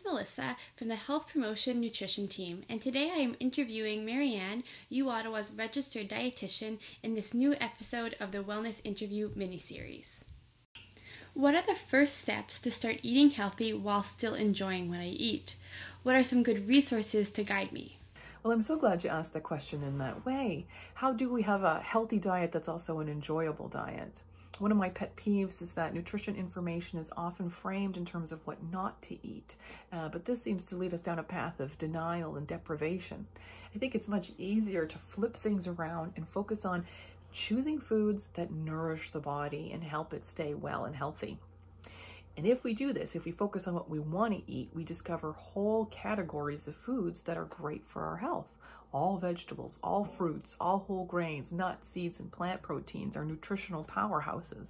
Melissa from the Health Promotion Nutrition team, and today I am interviewing Maryann, U Ottawa's registered dietitian, in this new episode of the Wellness Interview miniseries. What are the first steps to start eating healthy while still enjoying what I eat? What are some good resources to guide me? Well, I'm so glad you asked that question in that way. How do we have a healthy diet that's also an enjoyable diet? One of my pet peeves is that nutrition information is often framed in terms of what not to eat, but this seems to lead us down a path of denial and deprivation. I think it's much easier to flip things around and focus on choosing foods that nourish the body and help it stay well and healthy. And if we do this, if we focus on what we want to eat, we discover whole categories of foods that are great for our health. All vegetables, all fruits, all whole grains, nuts, seeds, and plant proteins are nutritional powerhouses.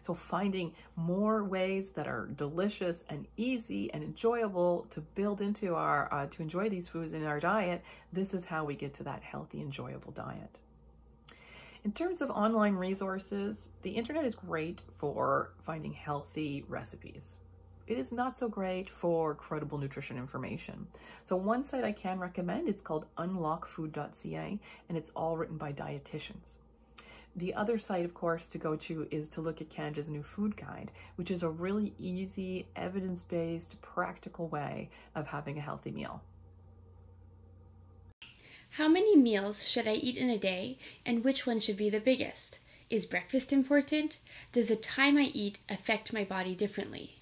So finding more ways that are delicious and easy and enjoyable to build into our, to enjoy these foods in our diet, this is how we get to that healthy, enjoyable diet. In terms of online resources, the internet is great for finding healthy recipes. It is not so great for credible nutrition information. So one site I can recommend is called unlockfood.ca, and it's all written by dietitians. The other site, of course, to go to is to look at Canada's new food guide, which is a really easy, evidence-based, practical way of having a healthy meal. How many meals should I eat in a day, and which one should be the biggest? Is breakfast important? Does the time I eat affect my body differently?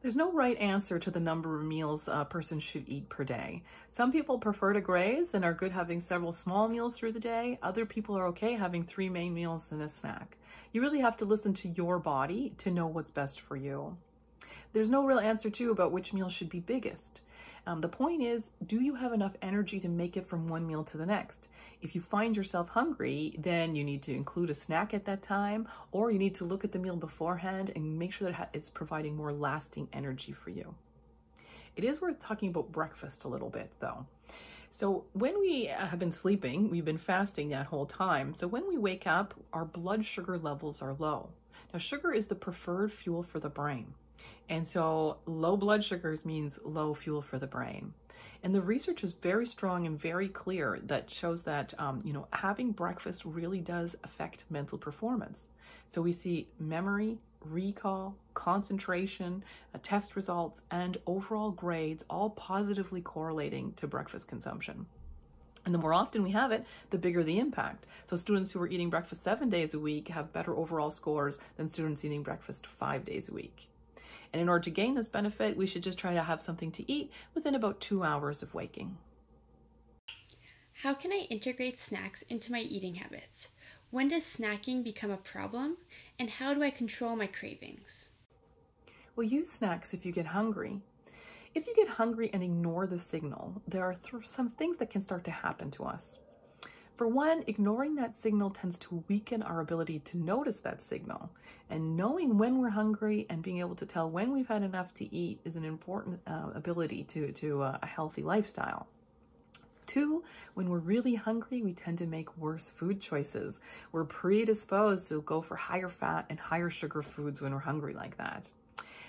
There's no right answer to the number of meals a person should eat per day. Some people prefer to graze and are good having several small meals through the day. Other people are okay having 3 main meals and a snack. You really have to listen to your body to know what's best for you. There's no real answer too about which meal should be biggest. The point is, do you have enough energy to make it from one meal to the next? If you find yourself hungry, then you need to include a snack at that time, or you need to look at the meal beforehand and make sure that it's providing more lasting energy for you. It is worth talking about breakfast a little bit though. So when we have been sleeping, we've been fasting that whole time. So when we wake up, our blood sugar levels are low. Now, sugar is the preferred fuel for the brain. And so low blood sugars means low fuel for the brain. And the research is very strong and very clear that shows that, having breakfast really does affect mental performance. So we see memory, recall, concentration, test results, and overall grades all positively correlating to breakfast consumption. And the more often we have it, the bigger the impact. So students who are eating breakfast 7 days a week have better overall scores than students eating breakfast 5 days a week. And in order to gain this benefit, we should just try to have something to eat within about 2 hours of waking. How can I integrate snacks into my eating habits? When does snacking become a problem? And how do I control my cravings? Well, use snacks if you get hungry. If you get hungry and ignore the signal, there are some things that can start to happen to us. For one, ignoring that signal tends to weaken our ability to notice that signal. And knowing when we're hungry and being able to tell when we've had enough to eat is an important ability to a healthy lifestyle. 2, when we're really hungry, we tend to make worse food choices. We're predisposed to go for higher fat and higher sugar foods when we're hungry like that.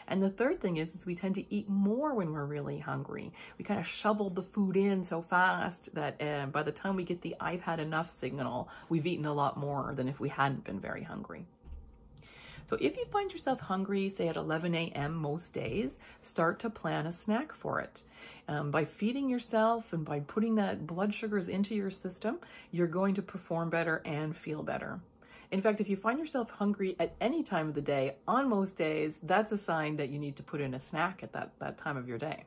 And the third thing is we tend to eat more when we're really hungry. We kind of shovel the food in so fast that by the time we get the I've had enough signal, we've eaten a lot more than if we hadn't been very hungry. So if you find yourself hungry, say at 11 a.m. most days, start to plan a snack for it. By feeding yourself and by putting that blood sugars into your system, you're going to perform better and feel better. In fact, if you find yourself hungry at any time of the day, on most days, that's a sign that you need to put in a snack at that time of your day.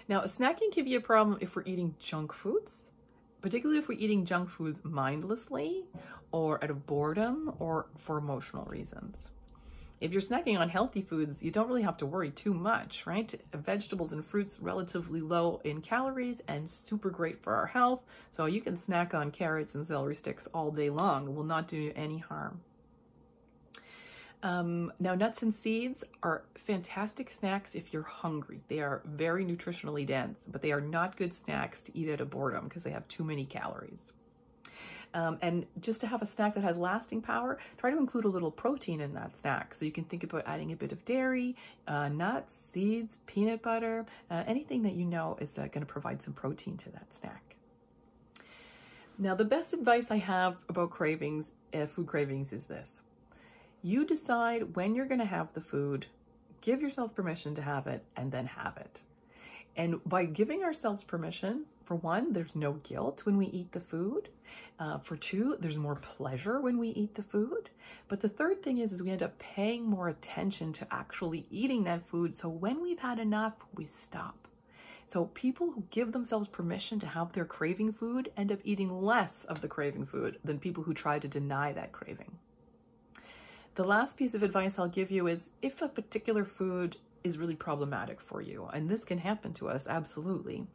Now, snacking can be a problem if we're eating junk foods, particularly if we're eating junk foods mindlessly or out of boredom or for emotional reasons. If you're snacking on healthy foods, you don't really have to worry too much, right? Vegetables and fruits relatively low in calories and super great for our health. So you can snack on carrots and celery sticks all day long. It will not do you any harm. Now, nuts and seeds are fantastic snacks if you're hungry. They are very nutritionally dense, but they are not good snacks to eat out of boredom because they have too many calories. And just to have a snack that has lasting power, try to include a little protein in that snack. So you can think about adding a bit of dairy, nuts, seeds, peanut butter, anything that you know is going to provide some protein to that snack. Now, the best advice I have about cravings, food cravings, is this. You decide when you're going to have the food, give yourself permission to have it, and then have it. And by giving ourselves permission, for one, there's no guilt when we eat the food. For two, there's more pleasure when we eat the food. But the third thing is we end up paying more attention to actually eating that food. So when we've had enough, we stop. So people who give themselves permission to have their craving food end up eating less of the craving food than people who try to deny that craving. The last piece of advice I'll give you is if a particular food is really problematic for you, and this can happen to us, absolutely.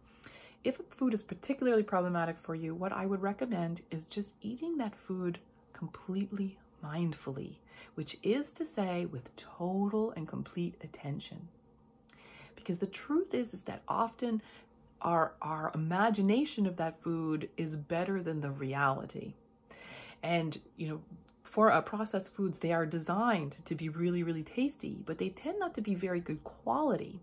If food is particularly problematic for you, what I would recommend is just eating that food completely mindfully, which is to say with total and complete attention. Because the truth is that often our imagination of that food is better than the reality. And, for processed foods, they are designed to be really, really tasty, but they tend not to be very good quality.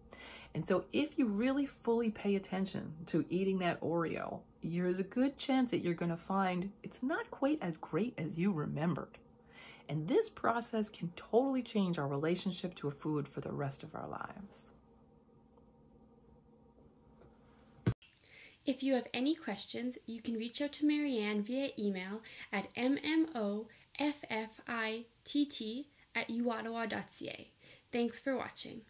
And so if you really fully pay attention to eating that Oreo, there's a good chance that you're going to find it's not quite as great as you remembered. And this process can totally change our relationship to a food for the rest of our lives. If you have any questions, you can reach out to Maryann via email at mmofitt@uottawa.ca. Thanks for watching.